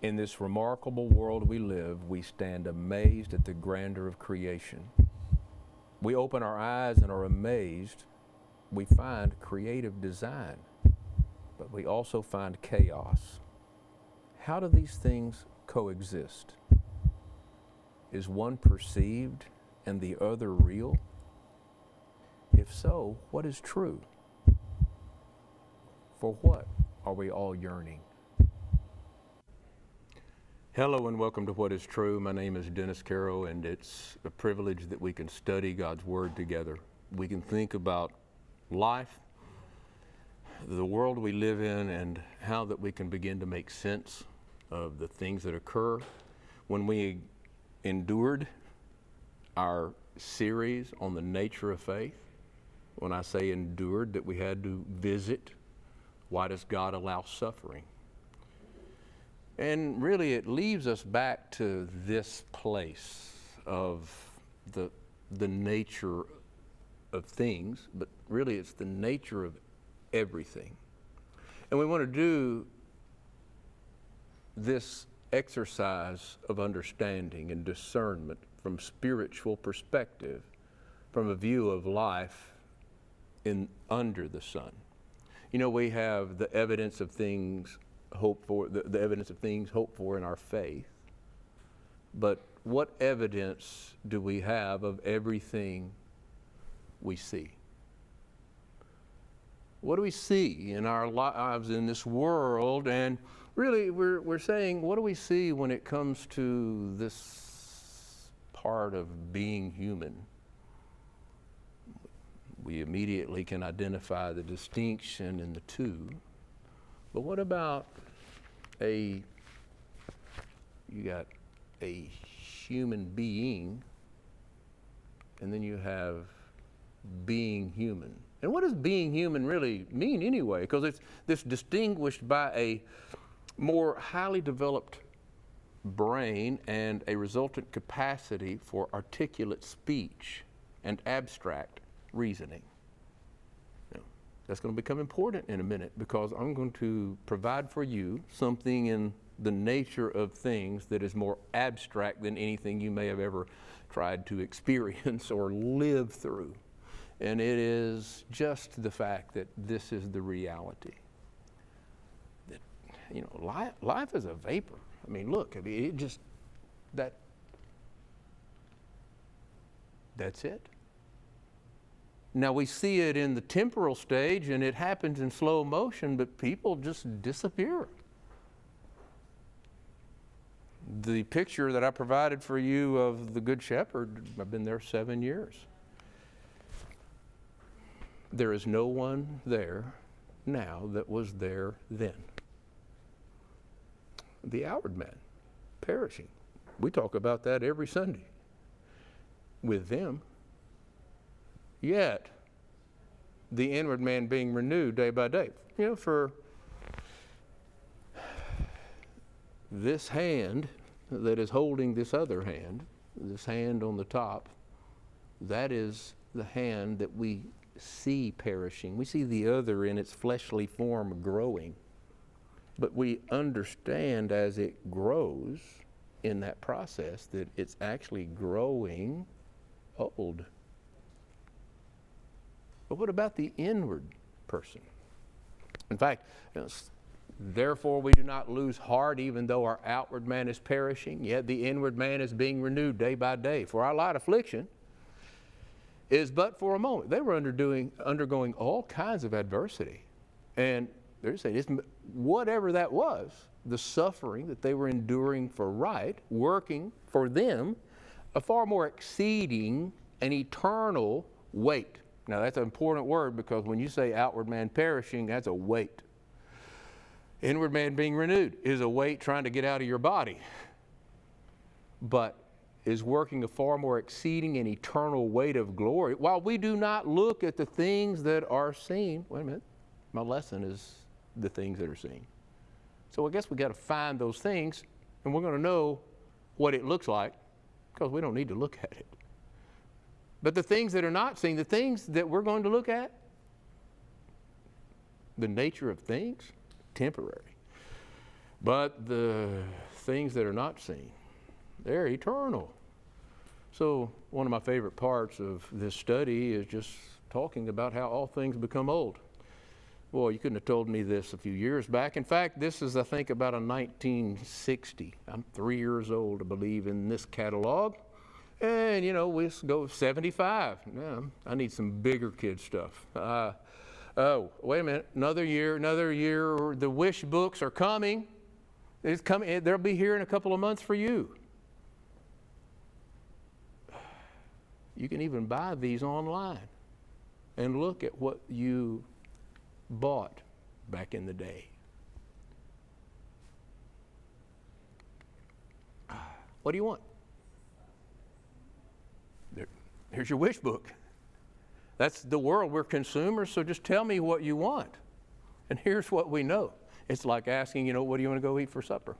In this remarkable world we live, we stand amazed at the grandeur of creation. We open our eyes and are amazed. We find creative design, but we also find chaos. How do these things coexist? Is one perceived and the other real? If so, what is true? For what are we all yearning? Hello and welcome to What is True. My name is Dennis Carroll, and it's a privilege that we can study God's Word together. We can think about life, the world we live in, and how that we can begin to make sense of the things that occur. When we endured our series on the nature of faith, when I say endured, that we had to visit, why does God allow suffering? And really it leaves us back to this place of the nature of things, but really it's the nature of everything. And we want to do this exercise of understanding and discernment from spiritual perspective, from a view of life under the sun. You know, we have the evidence of things hoped for, the evidence of things hoped for in our faith. But what evidence do we have of everything we see? What do we see in our lives in this world? And really we're saying, what do we see when it comes to this part of being human? We immediately can identify the distinction in the two. But what about you got a human being, and then you have being human. And what does being human really mean anyway? Because it's this distinguished by a more highly developed brain and a resultant capacity for articulate speech and abstract reasoning. That's going to become important in a minute, because I'm going to provide for you something in the nature of things that is more abstract than anything you may have ever tried to experience or live through. And it is just the fact that this is the reality. That, you know, life is a vapor. I mean, look, it just, that's it. Now we see it in the temporal stage and it happens in slow motion, but people just disappear. The picture that I provided for you of the Good Shepherd, I've been there 7 years. There is no one there now that was there then. The outward man, perishing. We talk about that every Sunday with them. Yet, the inward man being renewed day by day. You know, for this hand that is holding this other hand, this hand on the top, that is the hand that we see perishing. We see the other in its fleshly form growing. But we understand as it grows in that process that it's actually growing old. But what about the inward person? In fact, therefore we do not lose heart, even though our outward man is perishing, yet the inward man is being renewed day by day. For our light affliction is but for a moment. They were undergoing all kinds of adversity. And they're saying, whatever that was, the suffering that they were enduring for right, working for them, a far more exceeding an eternal weight. Now that's an important word, because when you say outward man perishing, that's a weight. Inward man being renewed is a weight trying to get out of your body, but is working a far more exceeding and eternal weight of glory. While we do not look at the things that are seen, wait a minute, my lesson is the things that are seen. So I guess we got to find those things, and we're going to know what it looks like, because we don't need to look at it. But the things that are not seen, the things that we're going to look at, the nature of things, temporary. But the things that are not seen, they're eternal. So one of my favorite parts of this study is just talking about how all things become old. Boy, you couldn't have told me this a few years back. In fact, this is, I think, about a 1960. I'm 3 years old, I believe, in this catalog. And, you know, we go 75. Yeah, I need some bigger kid stuff. Oh, wait a minute, another year. The wish books are coming. It's coming. They'll be here in a couple of months for you. You can even buy these online and look at what you bought back in the day. What do you want? Here's your wish book. That's the world. We're consumers, so just tell me what you want. And here's what we know. It's like asking, you know, what do you want to go eat for supper?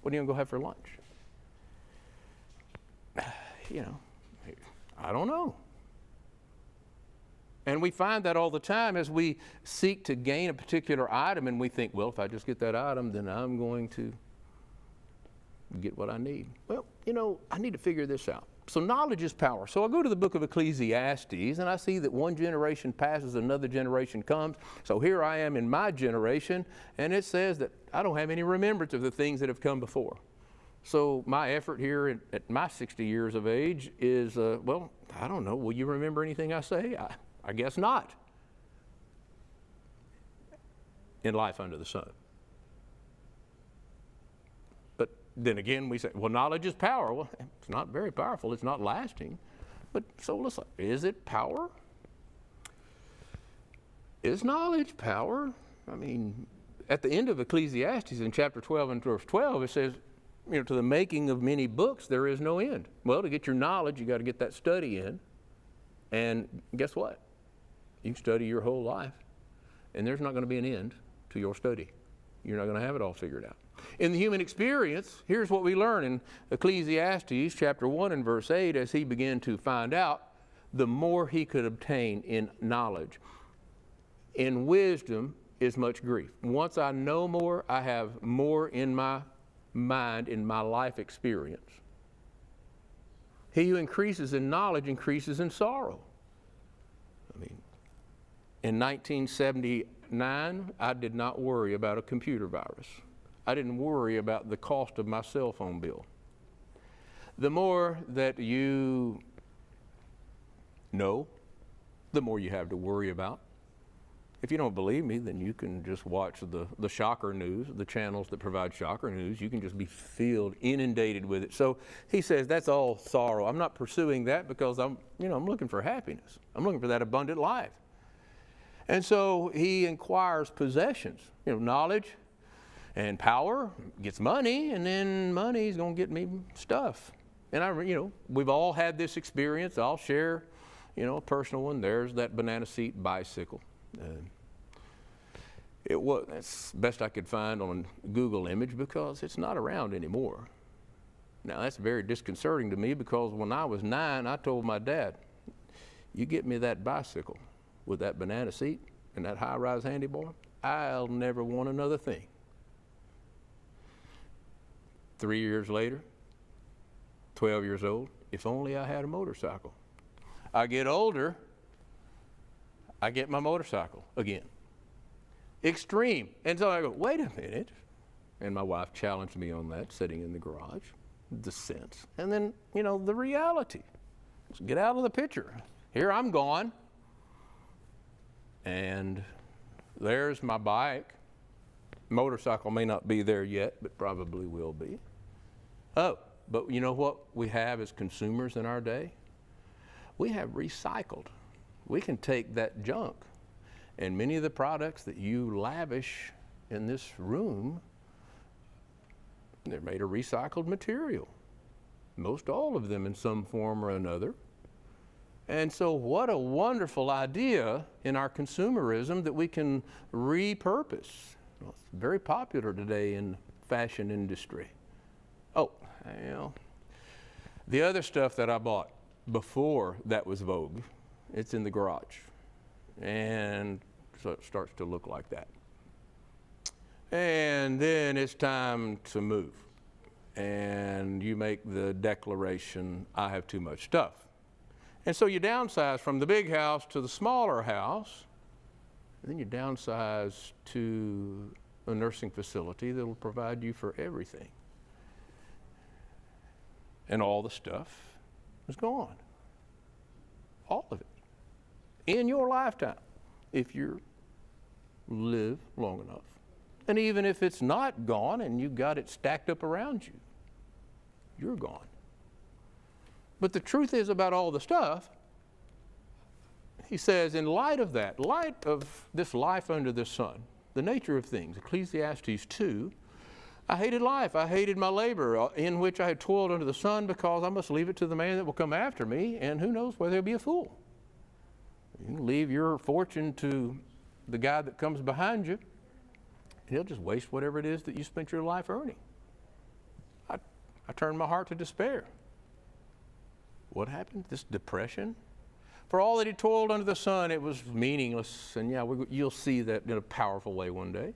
What do you want to go have for lunch? You know, I don't know. And we find that all the time as we seek to gain a particular item, and we think, well, if I just get that item, then I'm going to get what I need. Well, you know, I need to figure this out. So knowledge is power. So I go to the book of Ecclesiastes, and I see that one generation passes, another generation comes. So here I am in my generation, and it says that I don't have any remembrance of the things that have come before. So my effort here at my 60 years of age is, well, I don't know. Will you remember anything I say? I guess not. In life under the sun. But then again, we say, well, knowledge is power. Well, it's not very powerful. It's not lasting. But so listen, is it power? Is knowledge power? I mean, at the end of Ecclesiastes in chapter 12 and verse 12, it says, you know, to the making of many books, there is no end. Well, to get your knowledge, you got to get that study in. And guess what? You can study your whole life, and there's not going to be an end to your study. You're not going to have it all figured out. In the human experience, here's what we learn in Ecclesiastes chapter 1 and verse 8, as he began to find out, the more he could obtain in knowledge. In wisdom is much grief. Once I know more, I have more in my mind, in my life experience. He who increases in knowledge increases in sorrow. I mean, in 1979, I did not worry about a computer virus. I didn't worry about the cost of my cell phone bill. The more that you know, the more you have to worry about. If you don't believe me, then you can just watch the shocker news, the channels that provide shocker news. You can just be inundated with it. So he says that's all sorrow. I'm not pursuing that because I'm looking for happiness. I'm looking for that abundant life. And so he inquires possessions, knowledge and power gets money, and then money is going to get me stuff. And we've all had this experience. I'll share, a personal one. There's that banana seat bicycle. That's best I could find on Google image because it's not around anymore. Now that's very disconcerting to me because when I was 9, I told my dad, you get me that bicycle with that banana seat and that high-rise handlebar, I'll never want another thing. 3 years later, 12 years old, if only I had a motorcycle. I get older, I get my motorcycle again. Extreme. And so I go, wait a minute. And my wife challenged me on that, sitting in the garage, the sense. And then, the reality. Let's get out of the picture. Here I'm gone. And there's my bike. Motorcycle may not be there yet, but probably will be. Oh, but you know what we have as consumers in our day? We have recycled. We can take that junk, and many of the products that you lavish in this room, they're made of recycled material. Most all of them in some form or another. And so what a wonderful idea in our consumerism that we can repurpose. Well, it's very popular today in the fashion industry. Oh, the other stuff that I bought before that was vogue, it's in the garage. And so it starts to look like that. And then it's time to move. And you make the declaration, I have too much stuff. And so you downsize from the big house to the smaller house. And then you downsize to a nursing facility that will provide you for everything. And all the stuff is gone. All of it. In your lifetime, if you live long enough. And even if it's not gone and you've got it stacked up around you, you're gone. But the truth is about all the stuff, he says, in light of that, light of this life under the sun, the nature of things, Ecclesiastes 2, I hated life, I hated my labor, in which I had toiled under the sun, because I must leave it to the man that will come after me, and who knows whether he'll be a fool. You can leave your fortune to the guy that comes behind you, and he'll just waste whatever it is that you spent your life earning. I turned my heart to despair. What happened? This depression? For all that he toiled under the sun, it was meaningless. And yeah, you'll see that in a powerful way one day.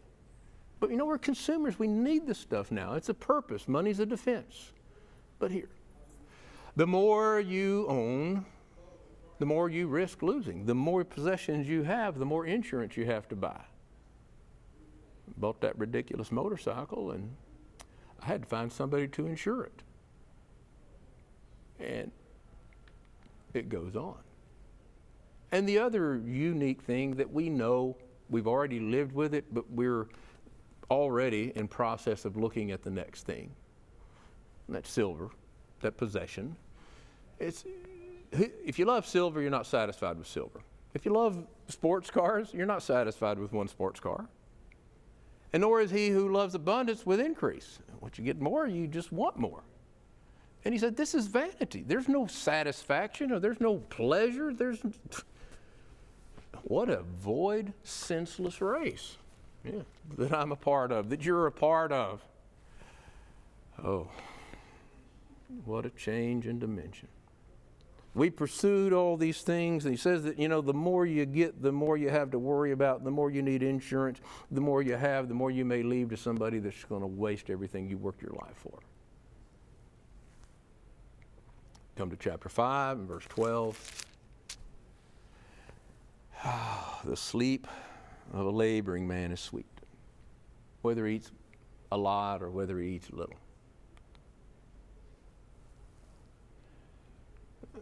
But you know, we're consumers. We need this stuff now. It's a purpose. Money's a defense. But here, the more you own, the more you risk losing. The more possessions you have, the more insurance you have to buy. Bought that ridiculous motorcycle, and I had to find somebody to insure it. And it goes on. And the other unique thing that we know, we've already lived with it, but we're already in process of looking at the next thing. And that's silver, that possession. If you love silver, you're not satisfied with silver. If you love sports cars, you're not satisfied with one sports car. And nor is he who loves abundance with increase. Once you get more, you just want more. And he said, this is vanity. There's no satisfaction, or there's no pleasure. What a void, senseless race, yeah, that I'm a part of, that you're a part of. Oh, what a change in dimension. We pursued all these things, and he says that, you know, the more you get, the more you have to worry about, the more you need insurance, the more you have, the more you may leave to somebody that's going to waste everything you worked your life for. Come to chapter 5 and verse 12. The sleep of a laboring man is sweet, whether he eats a lot or whether he eats little.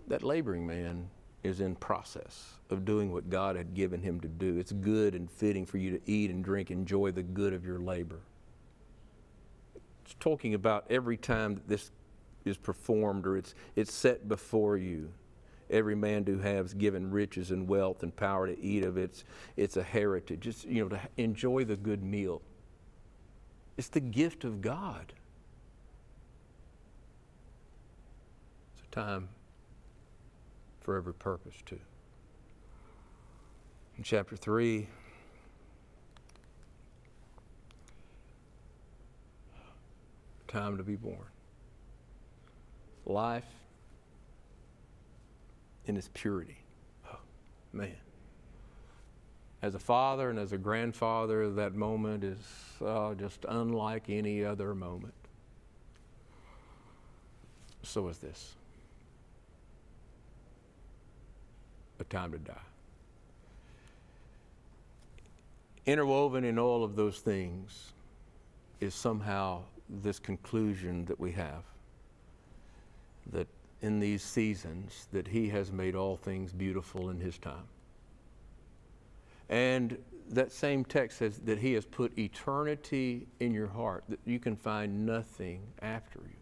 That laboring man is in process of doing what God had given him to do. It's good and fitting for you to eat and drink, enjoy the good of your labor. It's talking about every time that this is performed, or it's set before you. Every man do have is given riches and wealth and power to eat of it. It's a heritage. It's, you know, to enjoy the good meal. It's the gift of God. It's a time for every purpose too. In chapter 3, time to be born. Life in its purity. Oh, man. As a father and as a grandfather, that moment is just unlike any other moment. So is this. A time to die. Interwoven in all of those things is somehow this conclusion that we have, that in these seasons that he has made all things beautiful in his time. And that same text says that he has put eternity in your heart, that you can find nothing after you.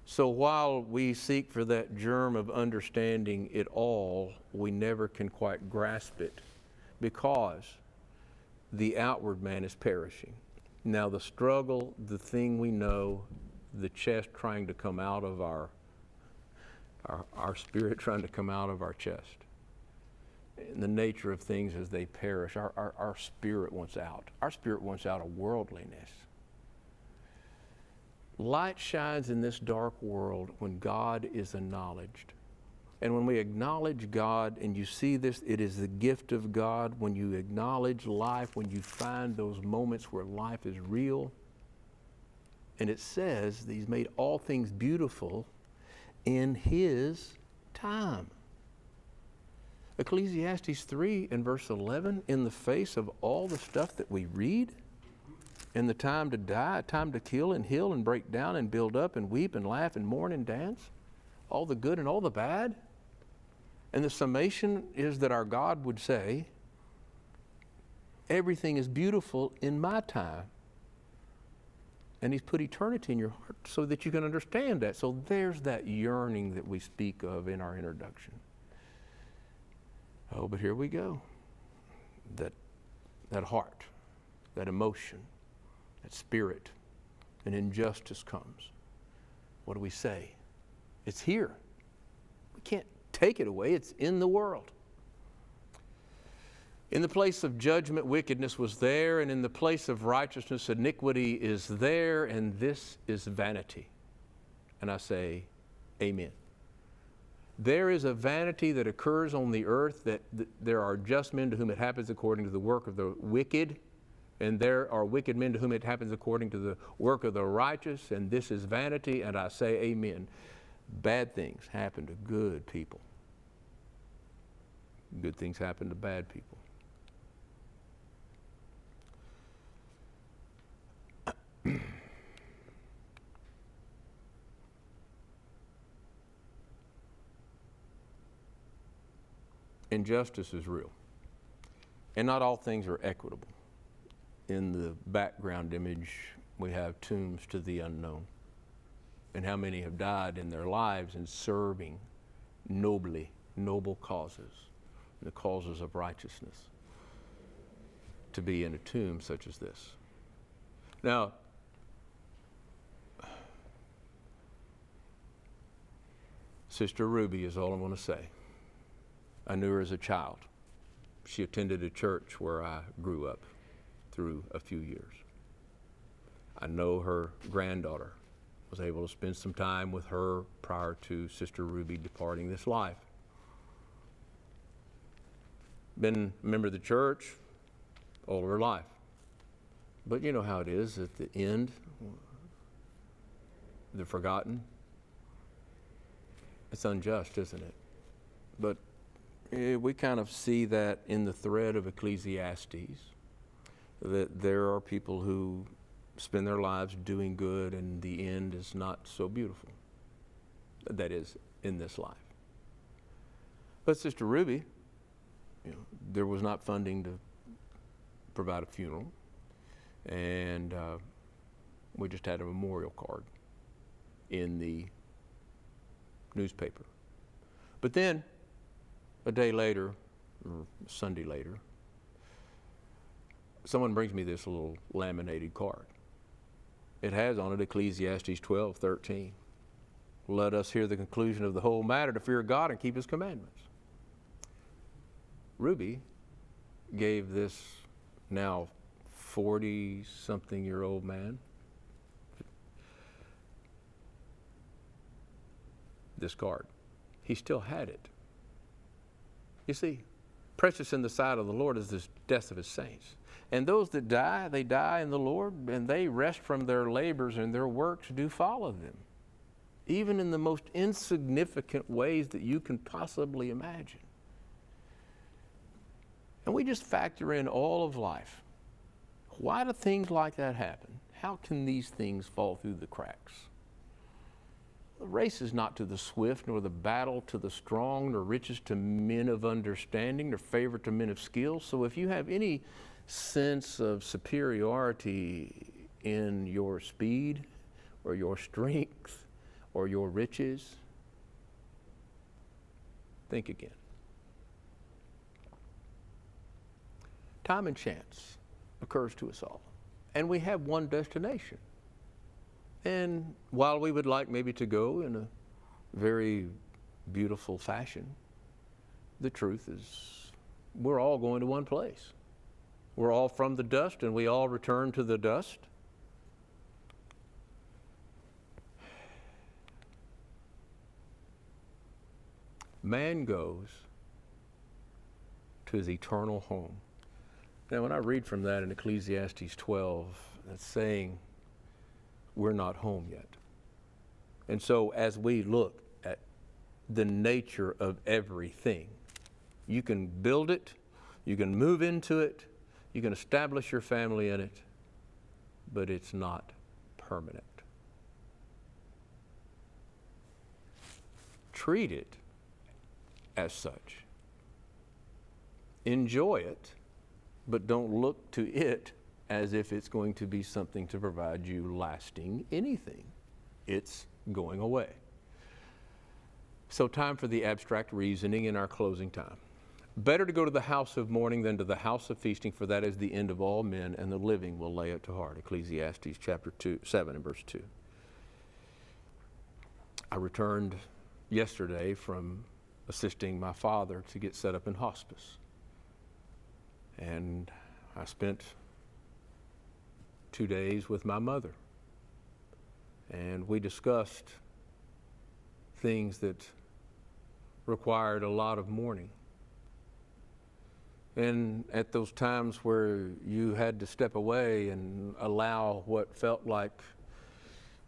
So while we seek for that germ of understanding it all, we never can quite grasp it, because the outward man is perishing. Now the struggle, the thing we know, the chest trying to come out of our spirit trying to come out of our chest. And the nature of things as they perish, our spirit wants out. Our spirit wants out of worldliness. Light shines in this dark world when God is acknowledged. And when we acknowledge God, and you see this, it is the gift of God. When you acknowledge life, when you find those moments where life is real, and it says that He's made all things beautiful in His time. Ecclesiastes 3 and verse 11, in the face of all the stuff that we read, and the time to die, time to kill and heal and break down and build up and weep and laugh and mourn and dance, all the good and all the bad. And the summation is that our God would say, everything is beautiful in my time. And He's put eternity in your heart so that you can understand that. So there's that yearning that we speak of in our introduction. Oh, but here we go. That heart, that emotion, that spirit, and injustice comes. What do we say? It's here. We can't take it away. It's in the world. In the place of judgment, wickedness was there, and in the place of righteousness, iniquity is there, and this is vanity. And I say, amen. There is a vanity that occurs on the earth, that there are just men to whom it happens according to the work of the wicked, and there are wicked men to whom it happens according to the work of the righteous, and this is vanity, and I say amen. Bad things happen to good people. Good things happen to bad people. Injustice is real. And not all things are equitable. In the background image, we have tombs to the unknown. And how many have died in their lives in serving nobly, noble causes, the causes of righteousness, to be in a tomb such as this. Now, Sister Ruby is all I'm going to say. I knew her as a child. She attended a church where I grew up through a few years. I know her granddaughter. Was able to spend some time with her prior to Sister Ruby departing this life. Been a member of the church all of her life. But you know how it is at the end, the forgotten. It's unjust, isn't it? But we kind of see that in the thread of Ecclesiastes, that there are people who spend their lives doing good and the end is not so beautiful. That is, in this life. But Sister Ruby, there was not funding to provide a funeral, and we just had a memorial card in the newspaper. But then, a day later, or Sunday later, someone brings me this little laminated card. It has on it Ecclesiastes 12:13. Let us hear the conclusion of the whole matter, to fear God and keep His commandments. Ruby gave this now 40-something-year-old man this card. He still had it. You see, precious in the sight of the Lord is the death of His saints. And those that die, they die in the Lord, and they rest from their labors, and their works do follow them, even in the most insignificant ways that you can possibly imagine. And we just factor in all of life. Why do things like that happen? How can these things fall through the cracks? The race is not to the swift, nor the battle to the strong, nor riches to men of understanding, nor favor to men of skill. So if you have any sense of superiority in your speed or your strength or your riches, think again. Time and chance occurs to us all, and we have one destination. And while we would like maybe to go in a very beautiful fashion, the truth is we're all going to one place. We're all from the dust, and we all return to the dust. man goes to his eternal home. Now, when I read from that in Ecclesiastes 12, that's saying we're not home yet. And so as we look at the nature of everything, you can build it, you can move into it, you can establish your family in it, but it's not permanent. Treat it as such. Enjoy it, but don't look to it as if it's going to be something to provide you lasting anything. It's going away. So time for the abstract reasoning in our closing time. Better to go to the house of mourning than to the house of feasting, for that is the end of all men, and the living will lay it to heart. Ecclesiastes chapter 7 and verse 2. I returned yesterday from assisting my father to get set up in hospice. And I spent 2 days with my mother. And we discussed things that required a lot of mourning. And at those times where you had to step away and allow what felt like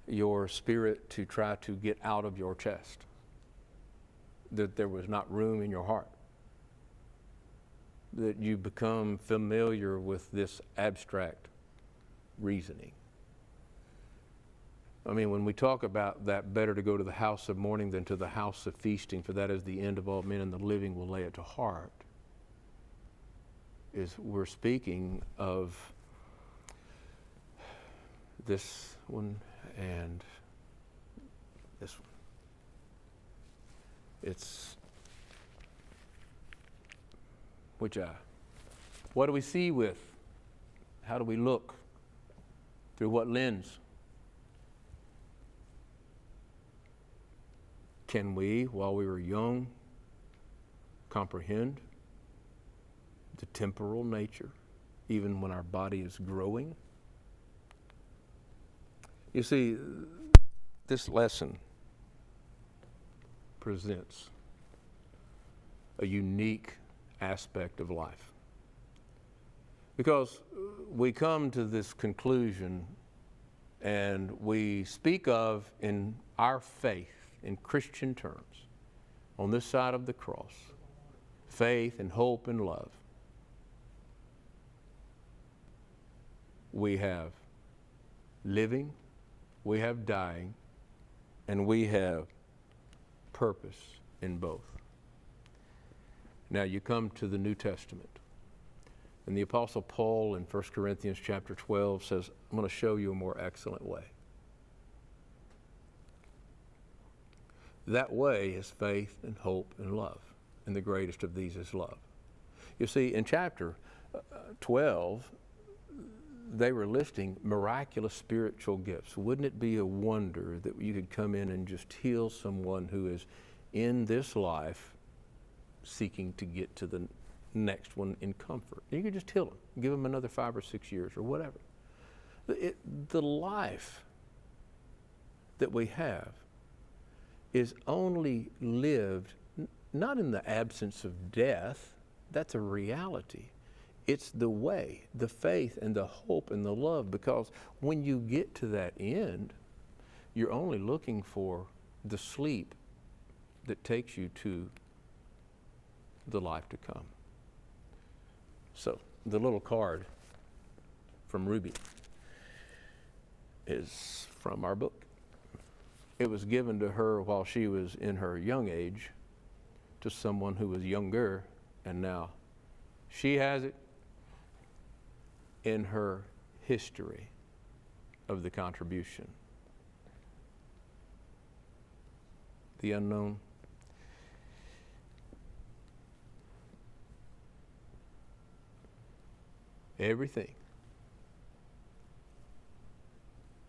your spirit to try to get out of your chest, that there was not room in your heart, that you become familiar with this abstract reasoning. I mean, when we talk about that, better to go to the house of mourning than to the house of feasting, for that is the end of all men, and the living will lay it to heart, is we're speaking of this one and this one. It's which eye? What do we see with? How do we look? Through what lens? Can we, while we were young, comprehend the temporal nature, even when our body is growing? You see, this lesson presents a unique aspect of life. Because we come to this conclusion and we speak of in our faith, in Christian terms, on this side of the cross, faith and hope and love. We have living, we have dying, and we have purpose in both. Now you come to the New Testament, and the Apostle Paul in 1 Corinthians chapter 12 says, I'm going to show you a more excellent way. That way is faith and hope and love, and the greatest of these is love. You see, in chapter 12, they were listing miraculous spiritual gifts. Wouldn't it be a wonder that you could come in and just heal someone who is in this life seeking to get to the next one in comfort? You could just heal them, give them another 5 or 6 years or whatever. The life that we have is only lived not in the absence of death. That's a reality. It's the way, the faith, and the hope, and the love, because when you get to that end, you're only looking for the sleep that takes you to the life to come. So, the little card from Ruby is from our book. It was given to her while she was in her young age to someone who was younger, and now she has it in her history of the contribution. The unknown. Everything.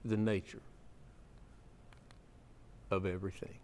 The nature of everything.